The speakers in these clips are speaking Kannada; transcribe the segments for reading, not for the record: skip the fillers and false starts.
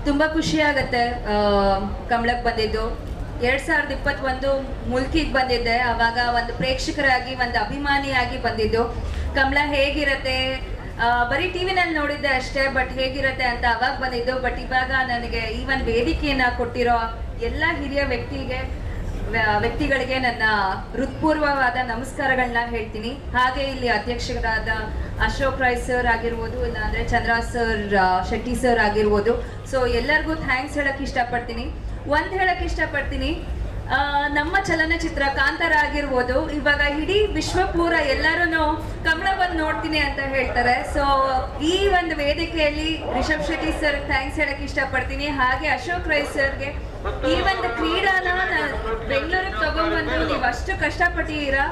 ತುಂಬ ಖುಷಿಯಾಗತ್ತೆ ಕಮಲಕ್ಕೆ ಬಂದಿದ್ದು. 2021 ಮುಲ್ಕಿಗೆ ಬಂದಿದ್ದೆ, ಆವಾಗ ಒಂದು ಪ್ರೇಕ್ಷಕರಾಗಿ ಒಂದು ಅಭಿಮಾನಿಯಾಗಿ ಬಂದಿದ್ದು. ಕಮಲ ಹೇಗಿರತ್ತೆ ಬರೀ ಟಿವಿನಲ್ಲಿ ನೋಡಿದ್ದೆ ಅಷ್ಟೇ, ಬಟ್ ಹೇಗಿರತ್ತೆ ಅಂತ ಅವಾಗ ಬಂದಿದ್ದು. ಬಟ್ ಇವಾಗ ನನಗೆ ಈ ಒಂದು ವೇದಿಕೆಯನ್ನು ಕೊಟ್ಟಿರೋ ಎಲ್ಲ ಹಿರಿಯ ವ್ಯಕ್ತಿಗಳಿಗೆ ನನ್ನ ಹೃತ್ಪೂರ್ವವಾದ ನಮಸ್ಕಾರಗಳನ್ನ ಹೇಳ್ತೀನಿ. ಹಾಗೆ ಇಲ್ಲಿ ಅಧ್ಯಕ್ಷರಾದ ಅಶೋಕ್ ರೈ ಸರ್ ಆಗಿರ್ಬೋದು, ಇಲ್ಲಾಂದರೆ ಚಂದ್ರ ಸರ್, ಶೆಟ್ಟಿ ಸರ್ ಆಗಿರ್ಬೋದು. ಸೊ ಎಲ್ಲರಿಗೂ ಥ್ಯಾಂಕ್ಸ್ ಹೇಳಕ್ಕೆ ಇಷ್ಟಪಡ್ತೀನಿ. ಹೇಳಕ್ಕೆ ಇಷ್ಟಪಡ್ತೀನಿ, ನಮ್ಮ ಚಲನಚಿತ್ರ ಕಾಂತಾರ ಆಗಿರ್ಬೋದು, ಇವಾಗ ಇಡೀ ವಿಶ್ವ ಪೂರ ಎಲ್ಲರೂ ಕಮಲ ಬಂದು ನೋಡ್ತೀನಿ ಅಂತ ಹೇಳ್ತಾರೆ. ಸೊ ಈ ಒಂದು ವೇದಿಕೆಯಲ್ಲಿ ರಿಷಬ್ ಶೆಟ್ಟಿ ಸರ್ ಥ್ಯಾಂಕ್ಸ್ ಹೇಳಕ್ಕೆ ಇಷ್ಟಪಡ್ತೀನಿ. ಹಾಗೆ ಅಶೋಕ್ ರೈ ಸರ್ಗೆ ಈ ಒಂದು ಕ್ರೀಡಾನ ಬೆಂಗಳೂರಿಗೆ ತಗೊಂಡ್ಬಂದು ನೀವು ಅಷ್ಟು ಕಷ್ಟಪಟ್ಟಿದ್ದೀರಾ.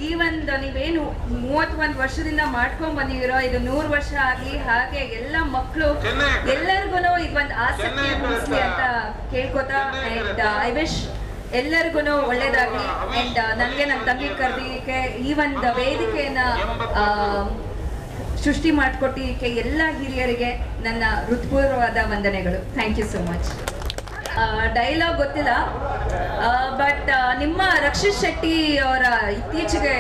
ಈ ಒಂದು ನೀವೇನು 31 ವರ್ಷದಿಂದ ಮಾಡ್ಕೊಂಡ್ ಬಂದಿದ್ದೀರೋ, ಇದು 100 ವರ್ಷ ಆಗಲಿ. ಹಾಗೆ ಎಲ್ಲ ಮಕ್ಕಳು ಎಲ್ಲರಿಗೂ ಇದೊಂದು ಆಸಕ್ತಿ ಮೂಡಿಸ್ಲಿ ಅಂತ ಕೇಳ್ಕೊತಾ, ಅಂಡ್ ಐ ವಿಶ್ ಎಲ್ಲರಿಗೂ ಒಳ್ಳೇದಾಗ್ಲಿ. ಅಂಡ್ ನನಗೆ ನನ್ನ ತಂಗಿ ಕರೆದಿಕ್ಕೆ ಈ ಒಂದು ವೇದಿಕೆಯನ್ನ ಸೃಷ್ಟಿ ಮಾಡಿಕೊಟ್ಟಿದ್ದಕ್ಕೆ ಎಲ್ಲ ಹಿರಿಯರಿಗೆ ನನ್ನ ಹೃತ್ಪೂರ್ವವಾದ ವಂದನೆಗಳು. Thank you so much. Dialogue ಗೊತ್ತಿಲ್ಲ, ಬಟ್ ನಿಮ್ಮ ರಕ್ಷಿತ್ ಶೆಟ್ಟಿ ಅವರ ಇತ್ತೀಚೆಗೆ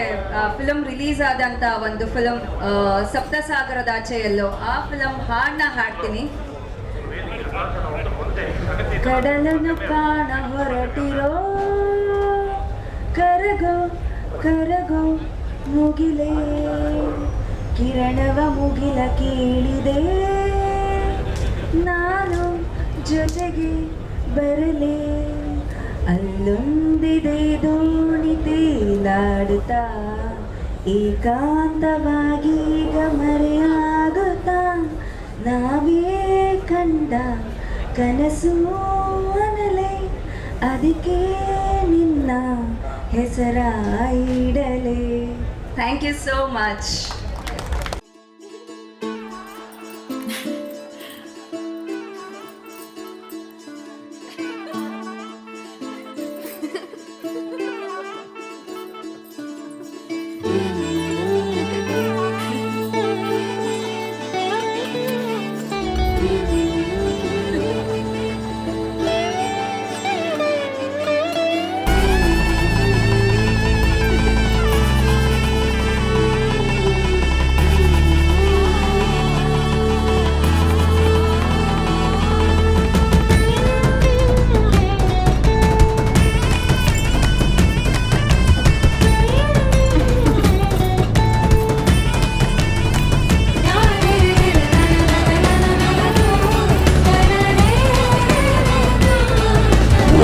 ಫಿಲಮ್ ರಿಲೀಸ್ ಆದಂಥ ಒಂದು ಫಿಲಮ್ ಸಪ್ತಸಾಗರದಾಚೆ ಎಲ್ಲೋ, ಆ ಫಿಲಮ್ ಹಾಡನ್ನ ಹಾಡ್ತೀನಿ. ಕಡಲನ್ನು ಕಾಣ ಹೊರಟಿರೋ ಕರಗೋ ಕರಗೋ ಮುಗಿಲೇ, ಕಿರಣವ ಮುಗಿಲ ಕೇಳಿದೆ ನಾನು ಜೊತೆಗೆ ಬರಲೇ, ಅಲ್ಲೊಂದಿದೆ ದೋಣಿ ತೇಲಾಡುತ್ತಾ ಏಕಾಂತವಾಗಿ ಈಗ ಮರೆಯಾಗುತ್ತಾ, ನಾವೇ ಕಂಡ ಕನಸು ಅನ್ನಲೇ, ಅದಕ್ಕೆ ನಿನ್ನ ಹೆಸರ ಇಡಲೇ. Thank you so much.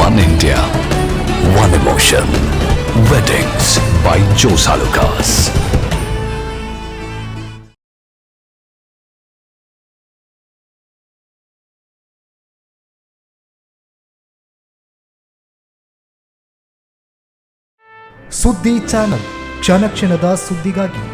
One India, one emotion. Weddings by Jose Alucas. ಸುದ್ದಿ ಚಾನಲ್, ಕ್ಷಣ ಕ್ಷಣದ ಸುದ್ದಿಗಾಗಿ.